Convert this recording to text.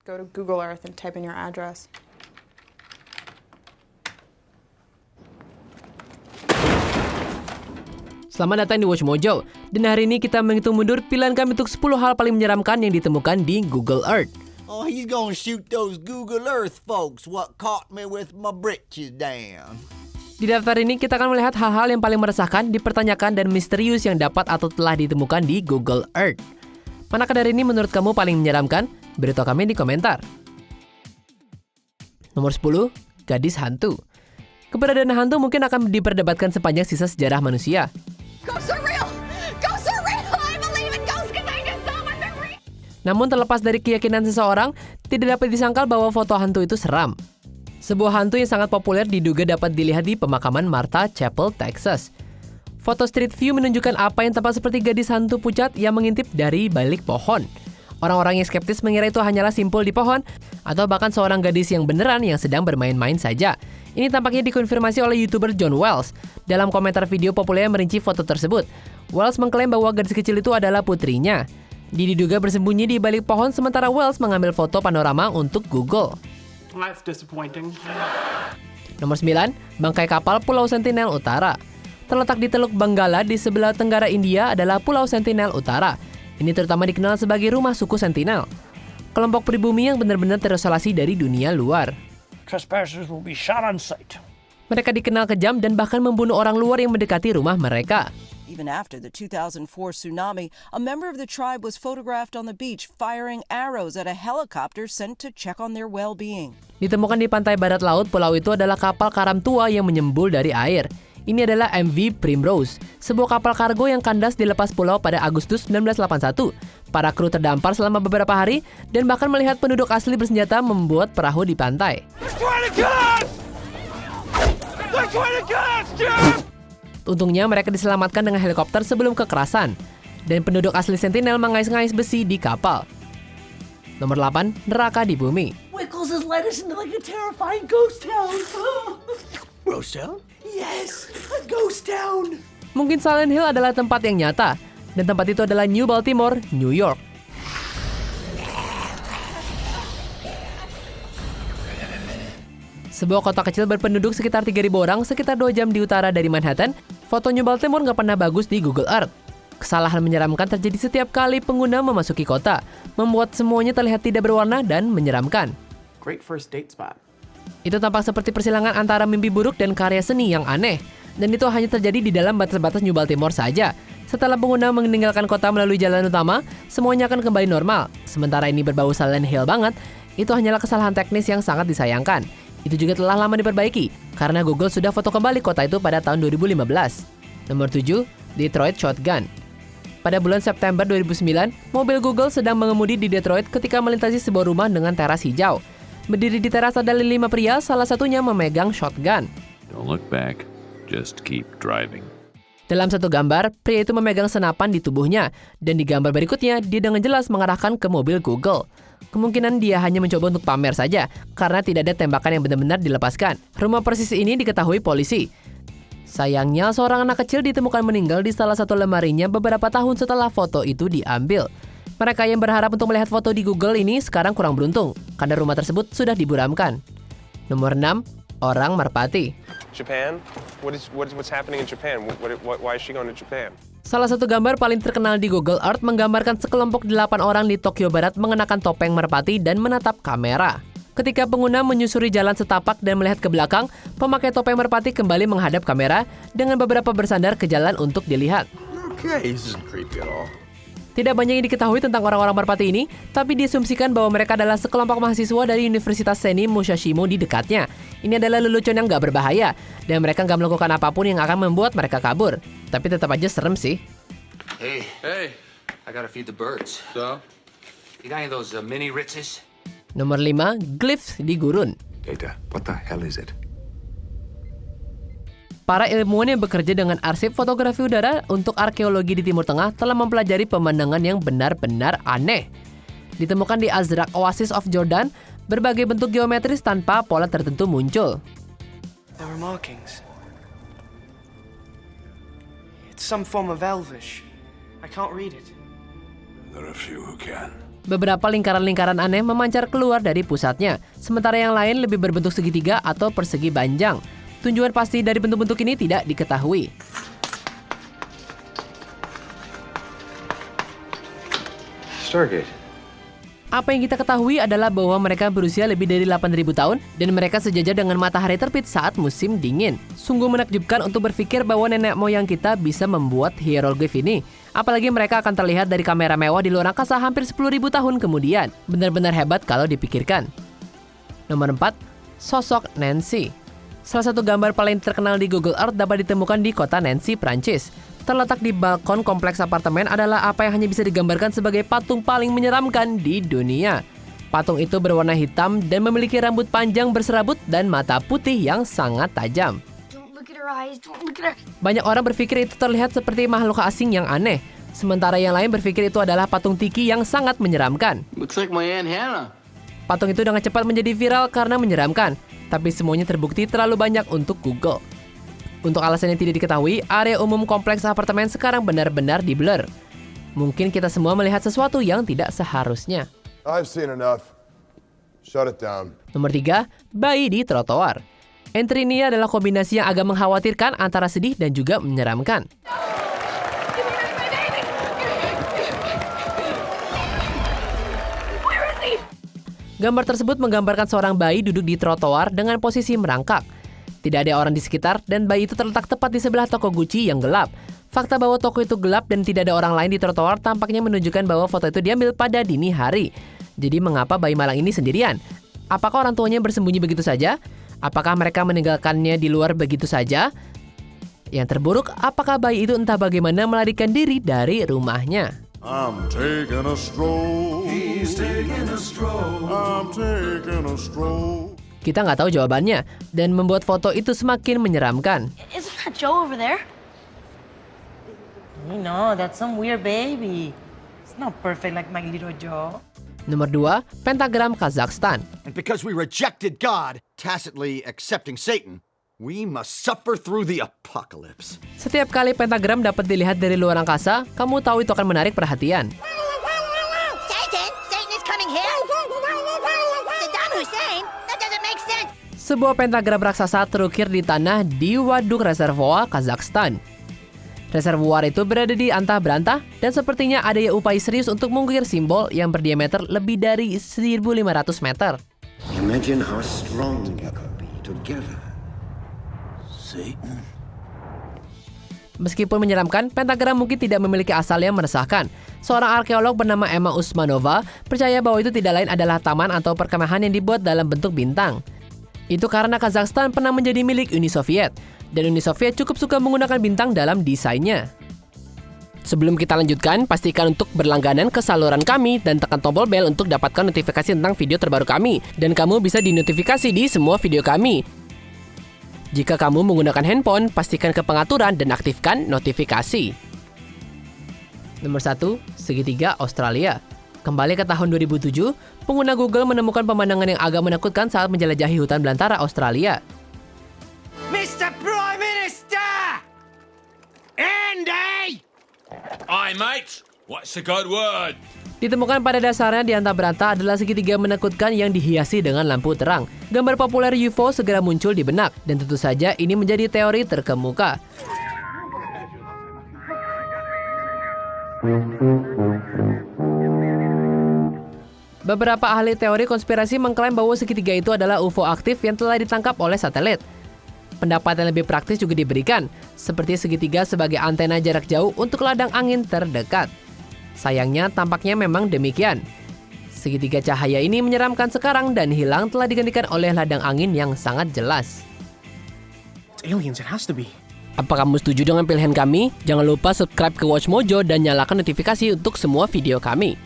Go to Google Earth and type in your address. Selamat datang di Watch Mojo, dan hari ini kita menghitung mundur pilihan kami untuk 10 hal paling menyeramkan yang ditemukan di Google Earth. Oh, he's gonna shoot those Google Earth folks what caught me with my britches down. Di daftar ini kita akan melihat hal-hal yang paling meresahkan, dipertanyakan, dan misterius yang dapat atau telah ditemukan di Google Earth. Manakah dari ini menurut kamu paling menyeramkan? Beritahu kami di komentar. Nomor 10, gadis hantu. Keberadaan hantu mungkin akan diperdebatkan sepanjang sisa sejarah manusia. Ghosts are real! Ghosts are real! I believe in ghosts because I just saw one. They're real! Namun terlepas dari keyakinan seseorang, tidak dapat disangkal bahwa foto hantu itu seram. Sebuah hantu yang sangat populer diduga dapat dilihat di pemakaman Martha Chapel, Texas. Foto Street View menunjukkan apa yang tampak seperti gadis hantu pucat yang mengintip dari balik pohon. Orang-orang yang skeptis mengira itu hanyalah simpul di pohon, atau bahkan seorang gadis yang beneran yang sedang bermain-main saja. Ini tampaknya dikonfirmasi oleh YouTuber John Wells. Dalam komentar video populer yang merinci foto tersebut, Wells mengklaim bahwa gadis kecil itu adalah putrinya. Dia diduga bersembunyi di balik pohon sementara Wells mengambil foto panorama untuk Google. That's disappointing. Nomor 9, bangkai kapal Pulau Sentinel Utara. Terletak di Teluk Benggala di sebelah tenggara India adalah Pulau Sentinel Utara. Ini terutama dikenal sebagai rumah suku Sentinel, kelompok pribumi yang benar-benar terisolasi dari dunia luar. Trespassers will be shot on sight. Mereka dikenal kejam dan bahkan membunuh orang luar yang mendekati rumah mereka. Even after the 2004 tsunami, a member of the tribe was photographed on the beach firing arrows at a helicopter sent to check on their well-being. Ditemukan di pantai barat laut pulau itu adalah kapal karam tua yang menyembul dari air. Ini adalah MV Primrose, sebuah kapal kargo yang kandas di lepas pulau pada Agustus 1981. Para kru terdampar selama beberapa hari dan bahkan melihat penduduk asli bersenjata membuat perahu di pantai. Untungnya mereka diselamatkan dengan helikopter sebelum kekerasan, dan penduduk asli Sentinel mengais-ngais besi di kapal. Nomor 8, neraka di bumi. Wickles has led us into like a terrifying ghost town. Ghost town? Yes, a ghost town. Mungkin Silent Hill adalah tempat yang nyata, dan tempat itu adalah New Baltimore, New York. Sebuah kota kecil berpenduduk sekitar 3.000 orang, sekitar 2 jam di utara dari Manhattan. Foto New Baltimore nggak pernah bagus di Google Earth. Kesalahan menyeramkan terjadi setiap kali pengguna memasuki kota, membuat semuanya terlihat tidak berwarna dan menyeramkan. Great first date spot. Itu tampak seperti persilangan antara mimpi buruk dan karya seni yang aneh. Dan itu hanya terjadi di dalam batas-batas New Baltimore saja. Setelah pengguna meninggalkan kota melalui jalan utama, semuanya akan kembali normal. Sementara ini berbau Silent Hill banget, itu hanyalah kesalahan teknis yang sangat disayangkan. Itu juga telah lama diperbaiki, karena Google sudah foto kembali kota itu pada tahun 2015. Nomor 7, Detroit Shotgun. Pada bulan September 2009, mobil Google sedang mengemudi di Detroit ketika melintasi sebuah rumah dengan teras hijau. Berdiri di teras ada 5 pria, salah satunya memegang shotgun. Don't look back, just keep driving. Dalam satu gambar, pria itu memegang senapan di tubuhnya, dan di gambar berikutnya, dia dengan jelas mengarahkan ke mobil Google. Kemungkinan dia hanya mencoba untuk pamer saja, karena tidak ada tembakan yang benar-benar dilepaskan. Rumah persis ini diketahui polisi. Sayangnya, seorang anak kecil ditemukan meninggal di salah satu lemarinya beberapa tahun setelah foto itu diambil. Mereka yang berharap untuk melihat foto di Google ini sekarang kurang beruntung, karena rumah tersebut sudah diburamkan. Nomor 6, orang merpati. Japan? What's happening in Japan? Why is she going to Japan? Salah satu gambar paling terkenal di Google Earth menggambarkan sekelompok 8 orang di Tokyo Barat mengenakan topeng merpati dan menatap kamera. Ketika pengguna menyusuri jalan setapak dan melihat ke belakang, pemakai topeng merpati kembali menghadap kamera dengan beberapa bersandar ke jalan untuk dilihat. Okay, this isn't creepy at all. Tidak banyak yang diketahui tentang orang-orang merpati ini, tapi diasumsikan bahwa mereka adalah sekelompok mahasiswa dari Universitas Seni Mushashimo di dekatnya. Ini adalah lelucon yang nggak berbahaya, dan mereka nggak melakukan apapun yang akan membuat mereka kabur. Tapi tetap aja serem sih. Hey, I gotta feed the birds. So? You got any of those mini Ritzes? Nomor 5, glyphs di gurun. Data, what the hell is it? Para ilmuwan yang bekerja dengan arsip fotografi udara untuk arkeologi di Timur Tengah telah mempelajari pemandangan yang benar-benar aneh. Ditemukan di Azraq Oasis of Jordan, berbagai bentuk geometris tanpa pola tertentu muncul. There are markings. It's some form of Elvish. I can't read it. There are few who can. Beberapa lingkaran-lingkaran aneh memancar keluar dari pusatnya, sementara yang lain lebih berbentuk segitiga atau persegi panjang. Tujuan pasti dari bentuk-bentuk ini tidak diketahui. Stargate. Apa yang kita ketahui adalah bahwa mereka berusia lebih dari 8.000 tahun dan mereka sejajar dengan matahari terbit saat musim dingin. Sungguh menakjubkan untuk berpikir bahwa nenek moyang kita bisa membuat hieroglif ini. Apalagi mereka akan terlihat dari kamera mewah di luar angkasa hampir 10.000 tahun kemudian. Benar-benar hebat kalau dipikirkan. Nomor 4. Sosok Nancy. Salah satu gambar paling terkenal di Google Earth dapat ditemukan di kota Nancy, Prancis. Terletak di balkon kompleks apartemen adalah apa yang hanya bisa digambarkan sebagai patung paling menyeramkan di dunia. Patung itu berwarna hitam dan memiliki rambut panjang berserabut dan mata putih yang sangat tajam. Banyak orang berpikir itu terlihat seperti makhluk asing yang aneh, sementara yang lain berpikir itu adalah patung tiki yang sangat menyeramkan. Looks like my Aunt Hannah. Patung itu dengan cepat menjadi viral karena menyeramkan, tapi semuanya terbukti terlalu banyak untuk Google. Untuk alasan yang tidak diketahui, area umum kompleks apartemen sekarang benar-benar di-blur. Mungkin kita semua melihat sesuatu yang tidak seharusnya. I've seen enough. Shut it down. Nomor 3, bayi di trotoar. Entry ini adalah kombinasi yang agak mengkhawatirkan antara sedih dan juga menyeramkan. Gambar tersebut menggambarkan seorang bayi duduk di trotoar dengan posisi merangkak. Tidak ada orang di sekitar dan bayi itu terletak tepat di sebelah toko Gucci yang gelap. Fakta bahwa toko itu gelap dan tidak ada orang lain di trotoar tampaknya menunjukkan bahwa foto itu diambil pada dini hari. Jadi mengapa bayi malang ini sendirian? Apakah orang tuanya bersembunyi begitu saja? Apakah mereka meninggalkannya di luar begitu saja? Yang terburuk, apakah bayi itu entah bagaimana melarikan diri dari rumahnya? I'm taking a stroll. He's taking a stroll. I'm taking a stroll. Kita nggak tahu jawabannya, dan membuat foto itu semakin menyeramkan. Isn't that Joe over there? No, that's some weird baby. It's not perfect like my little Joe. Nomor 2, pentagram Kazakhstan. And because we rejected God, tacitly accepting Satan, we must suffer through the apocalypse. Setiap kali pentagram dapat dilihat dari luar angkasa, kamu tahu itu akan menarik perhatian. Satan? Satan is coming here? Saddam Hussein? That doesn't make sense. Sebuah pentagram raksasa terukir di tanah di Waduk Reservoir, Kazakhstan. Reservoir itu berada di antah-berantah dan sepertinya ada upaya serius untuk mengukir simbol yang berdiameter lebih dari 1.500 meter. Imagine how strong we could be together. Satan. Meskipun menyeramkan, pentagram mungkin tidak memiliki asal yang meresahkan. Seorang arkeolog bernama Emma Usmanova percaya bahwa itu tidak lain adalah taman atau perkemahan yang dibuat dalam bentuk bintang. Itu karena Kazakhstan pernah menjadi milik Uni Soviet, dan Uni Soviet cukup suka menggunakan bintang dalam desainnya. Sebelum kita lanjutkan, pastikan untuk berlangganan ke saluran kami dan tekan tombol bel untuk dapatkan notifikasi tentang video terbaru kami. Dan kamu bisa dinotifikasi di semua video kami. Jika kamu menggunakan handphone, pastikan ke pengaturan dan aktifkan notifikasi. Nomor 1, segitiga Australia. Kembali ke tahun 2007, pengguna Google menemukan pemandangan yang agak menakutkan saat menjelajahi hutan belantara Australia. Mr. Prime Minister! Andy! Aye, mate. What's the good word? Ditemukan pada dasarnya di antah-berantah adalah segitiga menakutkan yang dihiasi dengan lampu terang. Gambar populer UFO segera muncul di benak, dan tentu saja ini menjadi teori terkemuka. Beberapa ahli teori konspirasi mengklaim bahwa segitiga itu adalah UFO aktif yang telah ditangkap oleh satelit. Pendapat yang lebih praktis juga diberikan, seperti segitiga sebagai antena jarak jauh untuk ladang angin terdekat. Sayangnya, tampaknya memang demikian. Segitiga cahaya ini menyeramkan sekarang dan hilang telah digantikan oleh ladang angin yang sangat jelas. It's aliens, it has to be. Apa kamu setuju dengan pilihan kami? Jangan lupa subscribe ke Watch Mojo dan nyalakan notifikasi untuk semua video kami.